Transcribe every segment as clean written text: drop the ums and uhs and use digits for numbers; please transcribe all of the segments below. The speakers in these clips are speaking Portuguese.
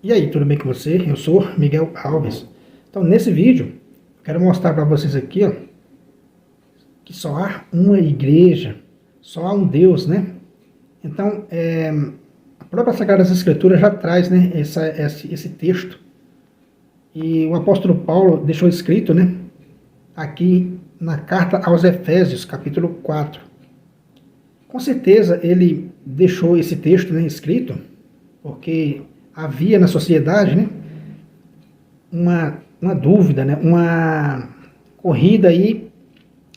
E aí, tudo bem com você? Eu sou Miguel Alves. Então, nesse vídeo, eu quero mostrar para vocês aqui, ó, que só há uma igreja, só há um Deus, né? Então, a própria Sagrada Escritura já traz, né, esse texto. E o apóstolo Paulo deixou escrito, né, aqui na carta aos Efésios, capítulo 4. Com certeza ele deixou esse texto, né, escrito, porque havia na sociedade, né, uma dúvida, né, uma corrida aí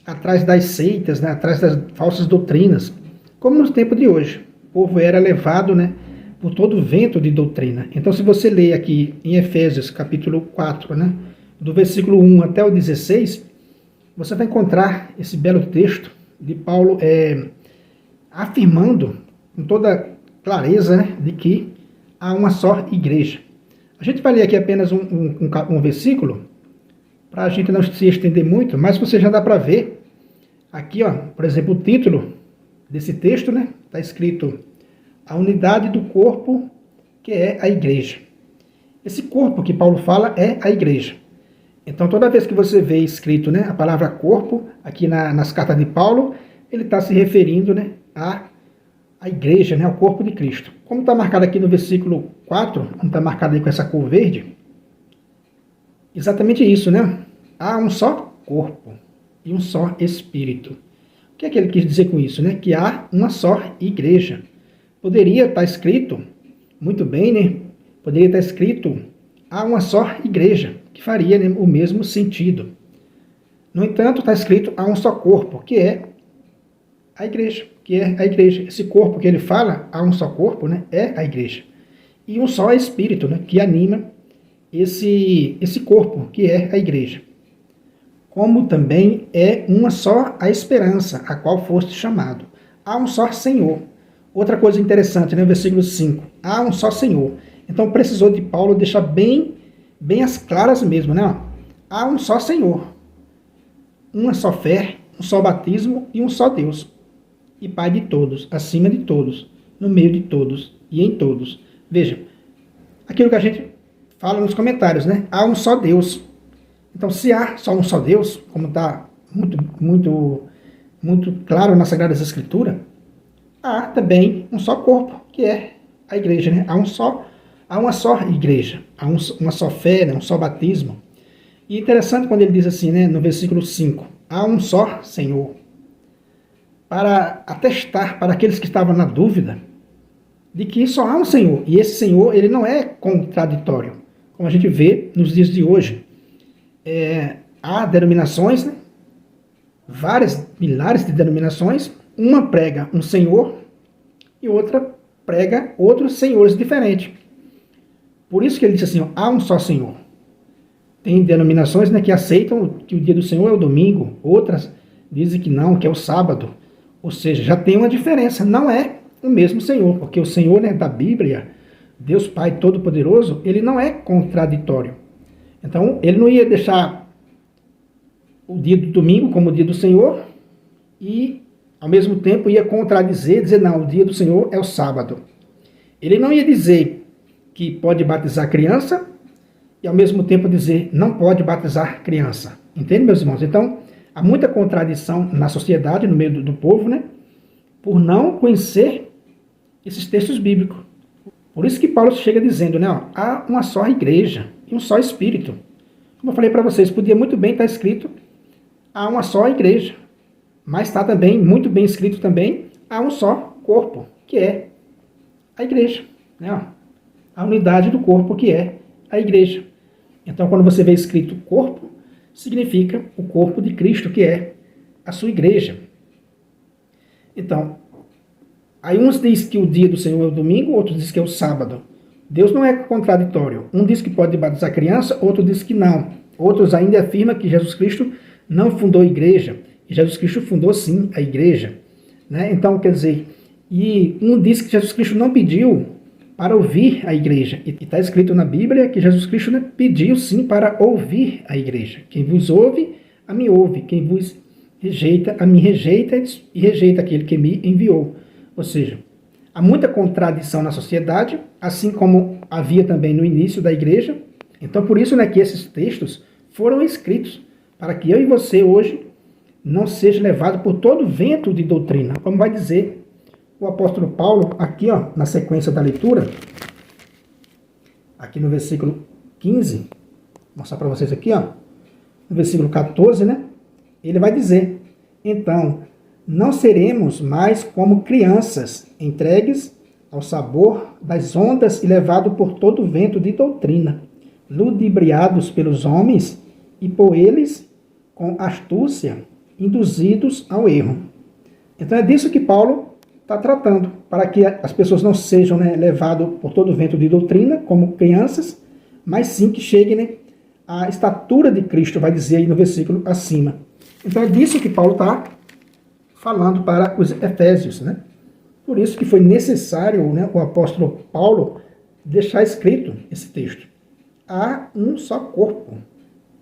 atrás das seitas, né, atrás das falsas doutrinas, como no tempo de hoje. O povo era levado, né, por todo o vento de doutrina. Então, se você ler aqui em Efésios, capítulo 4, né, do versículo 1 até o 16, você vai encontrar esse belo texto de Paulo afirmando com toda clareza, né, de que há uma só igreja. A gente vai ler aqui apenas um versículo, para a gente não se estender muito, mas você já dá para ver aqui, ó, por exemplo, o título desse texto, né, está escrito a unidade do corpo, que é a igreja. Esse corpo que Paulo fala é a igreja. Então, toda vez que você vê escrito, né, a palavra corpo, aqui nas cartas de Paulo, ele está se referindo, né, à igreja, né, ao corpo de Cristo. Como está marcado aqui no versículo 4, como está marcado aí com essa cor verde, exatamente isso, né? Há um só corpo e um só espírito. O que é que ele quis dizer com isso, né? Que há uma só igreja. Poderia estar escrito, muito bem, né? Poderia estar escrito, há uma só igreja, que faria, né, o mesmo sentido. No entanto, está escrito, há um só corpo, que é a igreja, que é a igreja. Esse corpo que ele fala, há um só corpo, né, é a igreja. E um só espírito, né, que anima esse corpo, que é a igreja. Como também é uma só a esperança, a qual foste chamado. Há um só Senhor. Outra coisa interessante, né, versículo 5. Há um só Senhor. Então precisou de Paulo deixar bem as claras mesmo, né? Há um só Senhor. Uma só fé, um só batismo e um só Deus. E Pai de todos, acima de todos, no meio de todos e em todos. Veja, aquilo que a gente fala nos comentários, né? Há um só Deus. Então, se há só um só Deus, como está muito claro na Sagrada Escritura, há também um só corpo, que é a igreja, né? Há uma só igreja, há uma só fé, né? Um só batismo. E interessante quando ele diz assim, né, no versículo 5, há um só Senhor. Para atestar para aqueles que estavam na dúvida de que só há um Senhor. E esse Senhor, ele não é contraditório, como a gente vê nos dias de hoje. Há denominações, né? Várias, milhares de denominações. Uma prega um Senhor e outra prega outros senhores diferentes. Por isso que ele diz assim, ó, há um só Senhor. Tem denominações, né, que aceitam que o dia do Senhor é o domingo. Outras dizem que não, que é o sábado. Ou seja, já tem uma diferença. Não é o mesmo Senhor, porque o Senhor, né, da Bíblia, Deus Pai Todo-Poderoso, ele não é contraditório. Então, ele não ia deixar o dia do domingo como o dia do Senhor e, ao mesmo tempo, ia dizer, não, o dia do Senhor é o sábado. Ele não ia dizer que pode batizar criança e, ao mesmo tempo, dizer não pode batizar criança. Entende, meus irmãos? Então, há muita contradição na sociedade, no meio do povo, né? Por não conhecer esses textos bíblicos. Por isso que Paulo chega dizendo, né? Ó, há uma só igreja e um só Espírito. Como eu falei para vocês, podia muito bem estar escrito há uma só igreja. Mas está também, muito bem escrito também, há um só corpo, que é a igreja. Né? Ó, a unidade do corpo, que é a igreja. Então, quando você vê escrito corpo, significa o corpo de Cristo, que é a sua igreja. Então, aí uns dizem que o dia do Senhor é o domingo, outros dizem que é o sábado. Deus não é contraditório. Um diz que pode batizar criança, outro diz que não. Outros ainda afirmam que Jesus Cristo não fundou a igreja. E Jesus Cristo fundou, sim, a igreja. Né? Então, quer dizer, e um diz que Jesus Cristo não pediu para ouvir a igreja. E está escrito na Bíblia que Jesus Cristo, né, pediu, sim, para ouvir a igreja. Quem vos ouve, a mim ouve. Quem vos rejeita, a mim rejeita e rejeita aquele que me enviou. Ou seja, há muita contradição na sociedade, assim como havia também no início da igreja. Então, por isso, né, que esses textos foram escritos, para que eu e você hoje não seja levado por todo vento de doutrina, como vai dizer o apóstolo Paulo aqui, ó, na sequência da leitura, aqui no versículo 15, vou mostrar para vocês aqui, ó, no versículo 14, né, ele vai dizer: então, não seremos mais como crianças, entregues ao sabor das ondas e levados por todo vento de doutrina, ludibriados pelos homens e por eles, com astúcia, induzidos ao erro. Então é disso que Paulo está tratando, para que as pessoas não sejam, né, levadas por todo vento de doutrina, como crianças, mas sim que cheguem, né, à estatura de Cristo, vai dizer aí no versículo acima. Então é disso que Paulo está falando para os Efésios, né? Por isso que foi necessário, né, o apóstolo Paulo deixar escrito esse texto. Há um só corpo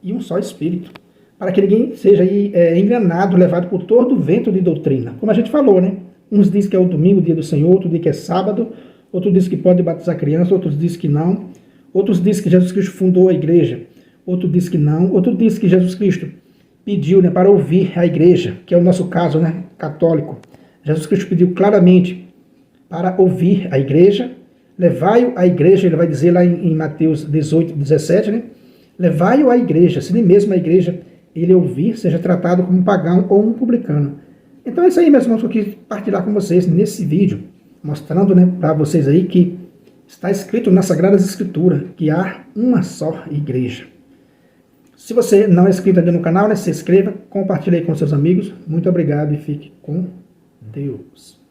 e um só espírito, para que ninguém seja aí, enganado, levado por todo vento de doutrina. Como a gente falou, né? Uns dizem que é o domingo, o dia do Senhor, outro diz que é sábado, outro diz que pode batizar criança, outros dizem que não, outros dizem que Jesus Cristo fundou a igreja, outro diz que não, outro diz que Jesus Cristo pediu, né, para ouvir a igreja, que é o nosso caso, né, católico. Jesus Cristo pediu claramente para ouvir a igreja, levai-o à igreja, ele vai dizer lá em Mateus 18, 17, né? Levai-o à igreja, se nem mesmo a igreja ele ouvir, seja tratado como um pagão ou um publicano. Então é isso aí, meus irmãos, que eu quis partilhar com vocês nesse vídeo, mostrando, né, para vocês aí que está escrito nas Sagradas Escrituras que há uma só igreja. Se você não é inscrito ainda no canal, né, se inscreva, compartilhe aí com seus amigos. Muito obrigado e fique com Deus.